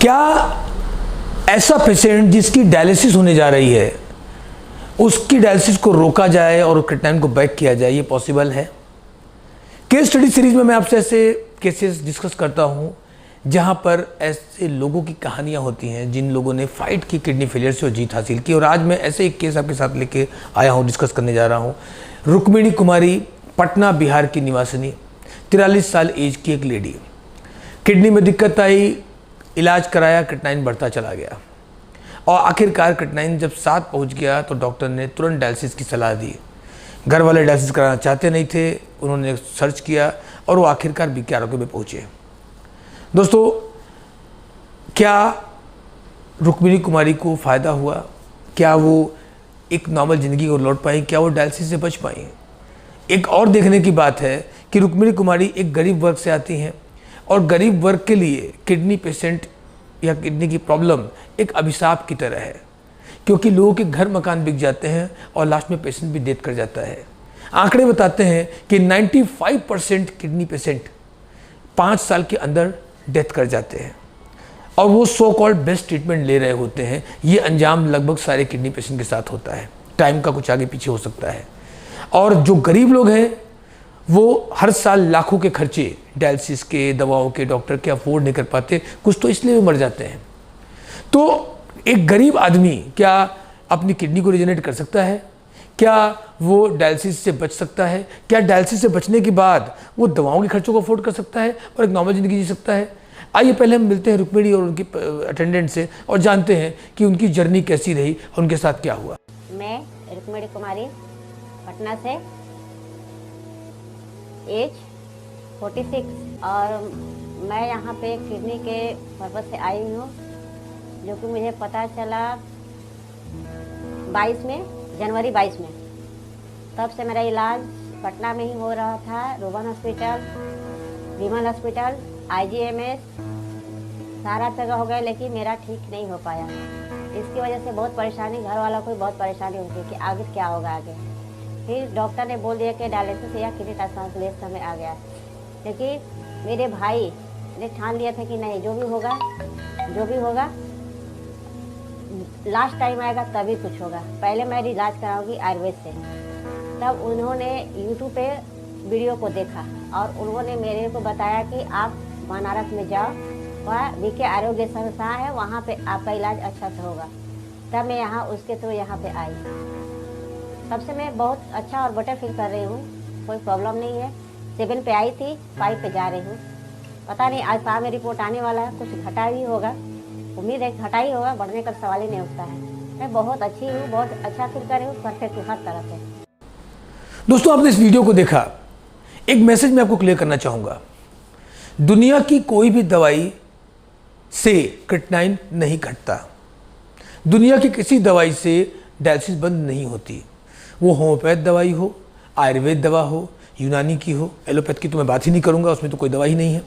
क्या ऐसा पेशेंट जिसकी डायलिसिस होने जा रही है उसकी डायलिसिस को रोका जाए और क्रिएटिनिन को बैक किया जाए, ये पॉसिबल है? केस स्टडी सीरीज में मैं आपसे ऐसे केसेस डिस्कस करता हूं जहां पर ऐसे लोगों की कहानियां होती हैं जिन लोगों ने फाइट की किडनी फेलियर से और जीत हासिल की। और आज मैं ऐसे एक केस आपके साथ लेके आया हूं, डिस्कस करने जा रहा हूं। रुक्मिणी कुमारी, पटना बिहार की निवासिनी, 43 साल एज की एक लेडी। किडनी में दिक्कत आई, इलाज कराया, क्रिएटिनिन बढ़ता चला गया और आखिरकार क्रिएटिनिन जब 7 पहुंच गया तो डॉक्टर ने तुरंत डायलिसिस की सलाह दी। घर वाले डायलिसिस कराना चाहते नहीं थे, उन्होंने सर्च किया और वो आखिरकार बीके आरोग्य में पहुंचे। दोस्तों, क्या रुक्मिणी कुमारी को फ़ायदा हुआ? क्या वो एक नॉर्मल ज़िंदगी को लौट पाई? क्या वो डायलिसिस से बच पाई? एक और देखने की बात है कि रुक्मिणी कुमारी एक गरीब वर्ग से आती हैं और गरीब वर्ग के लिए किडनी पेशेंट या किडनी की प्रॉब्लम एक अभिशाप की तरह है, क्योंकि लोगों के घर मकान बिक जाते हैं और लास्ट में पेशेंट भी डेथ कर जाता है। आंकड़े बताते हैं कि 95% किडनी पेशेंट 5 साल के अंदर डेथ कर जाते हैं और वो सो कॉल्ड बेस्ट ट्रीटमेंट ले रहे होते हैं। ये अंजाम लगभग सारे किडनी पेशेंट के साथ होता है। टाइम का कुछ आगे पीछे हो सकता है। और जो गरीब लोग हैं वो हर साल लाखों के खर्चे डायलिसिस के, दवाओं के, डॉक्टर के अफोर्ड नहीं कर पाते, कुछ तो इसलिए भी मर जाते हैं। तो एक गरीब आदमी क्या अपनी किडनी को रिजेनरेट कर सकता है? क्या वो डायलिसिस से बच सकता है? क्या डायलिसिस से बचने के बाद वो दवाओं के खर्चों को अफोर्ड कर सकता है और एक नॉर्मल ज़िंदगी जी सकता है? आइए पहले हम मिलते हैं रुक्मिणी और उनकी अटेंडेंट से और जानते हैं कि उनकी जर्नी कैसी रही और उनके साथ क्या हुआ। मैं रुक्मिणी कुमारी, पटना से, एज 46 और मैं यहाँ पे किडनी के पर्पज़ से आई हूँ, जो कि मुझे पता चला 22 में, जनवरी 22 में। तब से मेरा इलाज पटना में ही हो रहा था, रोबन हॉस्पिटल, विमल हॉस्पिटल, IGMS, सारा जगह हो गया, लेकिन मेरा ठीक नहीं हो पाया। इसकी वजह से बहुत परेशानी, घर वालों को भी बहुत परेशानी होती कि आगे क्या होगा आगे। फिर डॉक्टर ने बोल दिया कि डायलिसिस या किडनी ट्रांसप्लांटेशन में आ गया। लेकिन मेरे भाई ने ठान लिया था कि नहीं, जो भी होगा लास्ट टाइम आएगा तभी कुछ होगा, पहले मैं इलाज कराऊंगी आयुर्वेद से। तब उन्होंने यूट्यूब पे वीडियो को देखा और उन्होंने मेरे को बताया कि आप बनारस में जाओ, वहाँ बीके आरोग्य संस्थान है, वहाँ पे आपका इलाज अच्छा से होगा। तब मैं यहाँ उसके थ्रू यहाँ पे आई। तब से मैं बहुत अच्छा और बेटर फील कर रही हूँ, कोई प्रॉब्लम नहीं है। 7 पे आई थी, 5 पे जा रही हूँ। पता नहीं आज शाम में रिपोर्ट आने वाला है, कुछ घटा भी होगा, उम्मीद है घटा ही होगा, बढ़ने का सवाल ही नहीं उठता है। मैं बहुत अच्छी हूँ, बहुत अच्छा फील कर रही हूँ, परफेक्ट हूँ हर तरह से। दोस्तों, आपने इस वीडियो को देखा, एक मैसेज मैं आपको क्लियर करना चाहूँगा। दुनिया की कोई भी दवाई से क्रिएटिनिन नहीं घटता। दुनिया की किसी दवाई से डायलिसिस बंद नहीं होती, वो होम्योपैथ दवाई हो, आयुर्वेद दवा हो, यूनानी की हो, एलोपैथ की तो मैं बात ही नहीं करूँगा, उसमें तो कोई दवा ही नहीं है।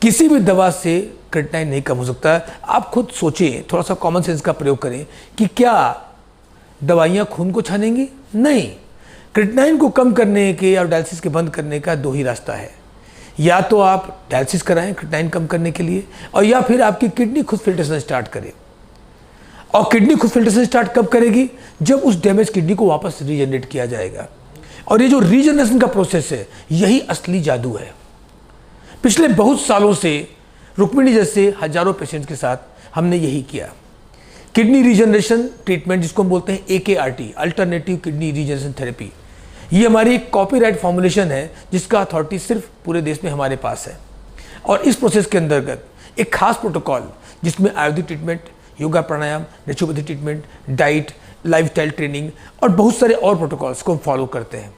किसी भी दवा से क्रिएटिनिन नहीं कम हो सकता। आप खुद सोचें, थोड़ा सा कॉमन सेंस का प्रयोग करें कि क्या दवाइयाँ खून को छानेंगी? नहीं। क्रिएटिनिन को कम करने के और डायलिसिस के बंद करने का 2 ही रास्ता है। या तो आप डायलिसिस कराएं क्रिएटिनिन कम करने के लिए, और या फिर आपकी किडनी खुद फिल्ट्रेशन स्टार्ट करे। और किडनी खुद फिल्ट्रेशन स्टार्ट कब करेगी? जब उस डैमेज किडनी को वापस रीजनरेट किया जाएगा। और ये जो रीजनरेशन का प्रोसेस है, यही असली जादू है। पिछले बहुत सालों से रुक्मिणी जैसे हजारों पेशेंट्स के साथ हमने यही किया। किडनी रीजनरेशन ट्रीटमेंट, जिसको हम बोलते हैं AKRT, alternative kidney regeneration therapy, ये हमारी एक कॉपीराइट फॉर्मुलेशन है जिसका अथॉरिटी सिर्फ पूरे देश में हमारे पास है। और इस प्रोसेस के अंतर्गत एक खास प्रोटोकॉल, जिसमें Ayurvedic treatment, yoga pranayam, naturopathy treatment, diet, lifestyle training और बहुत सारे और प्रोटोकॉल्स को हम फॉलो करते हैं।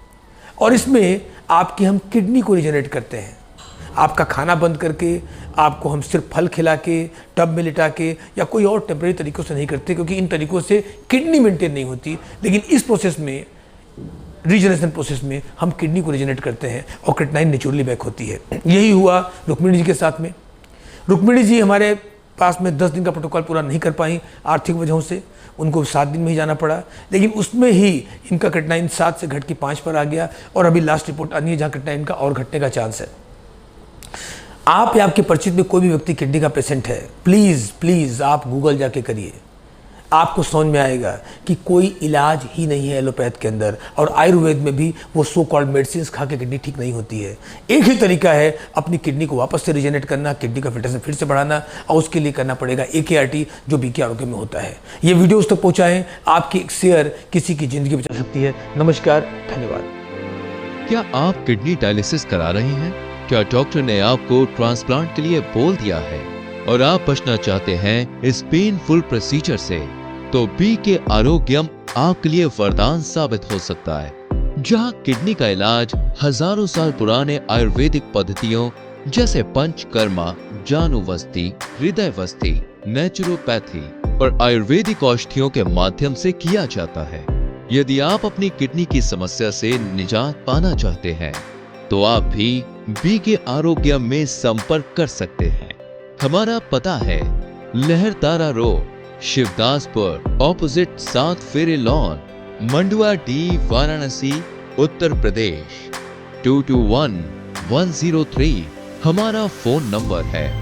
और इसमें आपकी हम किडनी को रीजनरेट करते हैं। आपका खाना बंद करके, आपको हम सिर्फ फल खिला के, टब में लिटा के या कोई और टेम्परेरी तरीक़ों से नहीं करते, क्योंकि इन तरीक़ों से किडनी मेंटेन नहीं होती। लेकिन इस प्रोसेस में, रीजनरेशन प्रोसेस में, हम किडनी को रीजनरेट करते हैं और क्रिएटिनिन नेचुरली बैक होती है। यही हुआ रुक्मिणी जी के साथ में। रुक्मिणी जी हमारे पास में 10 दिन का प्रोटोकॉल पूरा नहीं कर पाई आर्थिक वजहों से, उनको 7 दिन में ही जाना पड़ा। लेकिन उसमें ही इनका क्रिएटिनिन 7 से घट के 5 पर आ गया और अभी लास्ट रिपोर्ट आनी है जहाँ क्रिएटिनिन का और घटने का चांस है। आप या आपके परिचित में कोई भी व्यक्ति किडनी का पेशेंट है, प्लीज़ प्लीज़ आप गूगल जाके करिए, आपको समझ में आएगा कि कोई इलाज ही नहीं है एलोपैथ के अंदर, और आयुर्वेद में भी वो सो कॉल्ड मेडिसिन खा के किडनी ठीक नहीं होती है। एक ही तरीका है अपनी किडनी को वापस से रिजेनरेट करना, किडनी का फिल्ट्रेशन फिर से बढ़ाना, और उसके लिए करना पड़ेगा AKRT जो बीके आरोग्य में होता है। ये वीडियो उस तक पहुँचाएँ, आपकी एक शेयर किसी की ज़िंदगी बचा सकती है। नमस्कार, धन्यवाद। क्या आप किडनी डायलिसिस करा रहे हैं? क्या डॉक्टर ने आपको ट्रांसप्लांट के लिए बोल दिया है और आप बचना चाहते हैं इस पेनफुल प्रोसीजर से? तो बीके आरोग्यम आपके लिए वरदान साबित हो सकता है, जहां किडनी का इलाज हजारों साल पुराने आयुर्वेदिक पद्धतियों जैसे पंचकर्मा, जानुवस्ती, हृदयवस्ती, नेचुरोपैथी और आयुर्वेदिक औषधियों के माध्यम से किया जाता है। यदि आप अपनी किडनी की समस्या से निजात पाना चाहते हैं तो आप भी बीके आरोग्यम में संपर्क कर सकते हैं। हमारा पता है लहरतारा रोड, शिवदासपुर, ऑपोजिट 7 फेरे लॉन, मंडुआ D, वाराणसी, उत्तर प्रदेश 221103। हमारा फोन नंबर है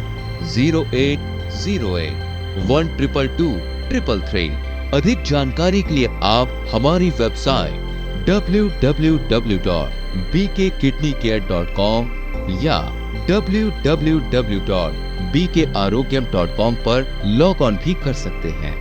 0808122233। अधिक जानकारी के लिए आप हमारी वेबसाइट www.bkkidneycare.com या www.bkarogyam.com पर लॉग ऑन भी कर सकते हैं।